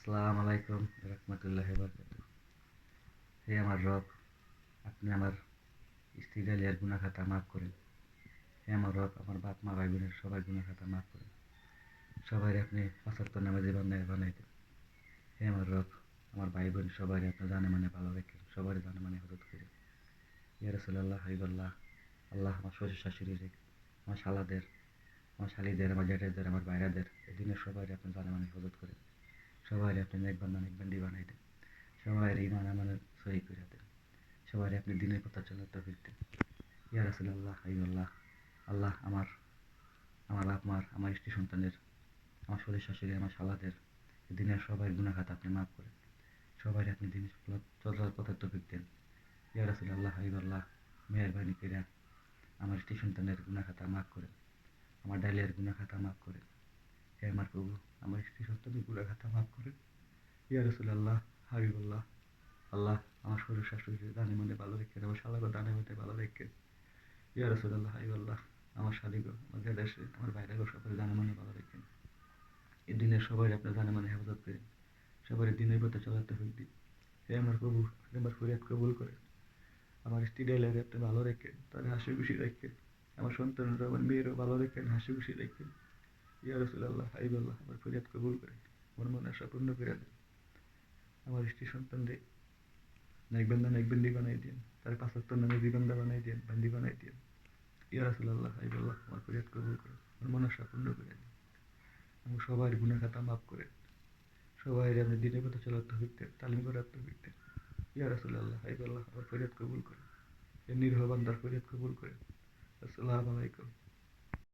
আসসালামু আলাইকুম রহমতুল্লাহি বারাকাতুহু। হে আমার রব, আপনি আমার স্ত্রী ডালিয়ার গুনাহ খাতা মাফ করেন। হে আমার রব, আমার বাপ মা ভাই বোনের সবাই গুনাহ খাতা মাফ করেন। সবাই আপনি ৫ ওয়াক্ত নামাজি বানাই দেন। হে আমার রব, আমার ভাই বোন সবাই আপনি জানে মানে ভালো রাখেন, সবাই জানে মানে হেফাজত করেন। ইয়া রাসূলুল্লাহ হাবিবাল্লাহ, আল্লাহ আমার শ্বশুর শাশুড়ির, আমার শালাদের, আমার শালিদের, আমার জ্যাঠাইদের, আমার ভাইরাদের এই দিনের সবাই আপনি জানে মানে হেফাজত করেন। সবাই আপনি নেক বান্দা নেক বান্দি বানাই দেন। সবাই ইমান আমানত সহি করে দেন। সবাই আপনি দিনের কথা চলার তৌফিক দেন। ইয়া রাসূলুল্লাহ হাবিবাল্লাহ, আল্লাহ আমার আমার বাপ মার, আমার স্ত্রী সন্তানের, আমার শ্বশুর শাশুড়ি, আমার শালাদের দিনের সবাই গুনাহ খাতা আপনি মাফ করেন। সবাই আপনি দিনের চলার পথের তৌফিক দেন। ইয়া রাসূলুল্লাহ হাবিবাল্লাহ, মেহেরবানি করে আমার স্ত্রী সন্তানের গুনাহ খাতা মাফ করেন। আমার ডালিয়ার গুনাহ খাতা মাফ করেন। হে আমার প্রভু, আমার স্ত্রী সন্তানের গুনাহ খাতা মাফ করেন। ইয়া রাসূলুল্লাহ হাবিবাল্লাহ, আল্লাহ আমার শ্বশুর শাশুড়ি দানে মানে ভালো রেখেন, আমার শালাকে দানে মধ্যে ভালো রেখেন। ইয়া রাসূলুল্লাহ হাবিবাল্লাহ, আমার শালিগো, আমার দেশে, আমার বাইরেগো সকলে দানে মানে ভালো রেখেন। এই দিনের সবাই আপনার দানে মানে হেফাজত করেন। সবার দিনের পথে চলার তৌফিক দিন। হে আমার প্রভু, আপনি আমার ফরিয়াদ কবুল করেন। আমার স্ত্রী ডাইলারে আপনি ভালো রেখেন, তাদের হাসি খুশি রাখেন। আমার সন্তানরা, আমার মেয়েরও ভালো রেখেন, হাসি খুশি রাখেন। ইয়া রাসূলুল্লাহ হাবিবাল্লাহ, আমার ফরিয়াদ কবুল করেন, আমার মনে আশা পূর্ণ করে দেন। আমার স্ত্রী সন্তানদের নেক বান্দা নেক বান্দি বানাই দিন, তার ৫ ওয়াক্ত নামাজি বান্দা বানাই দিন, বান্দি বানাই দিন। ইয়া রাসূলুল্লাহ হাবিবাল্লাহ, আমার ফরিয়াদ কবুল করেন, আমার মনে আশা পূর্ণ করে দিন। এবং সবার গুনাহ খাতা মাফ করেন। সবাই আপনি দিনের পথে চলার তৌফিক দেন, তালিম করার তৌফিক দেন। ইয়া রাসূলুল্লাহ হাবিবাল্লাহ, আমার ফরিয়াদ কবুল করেন। এ নিরীহ বান্দার ফরিয়াদ কবুল করেন। আসসালামু আলাইকুম।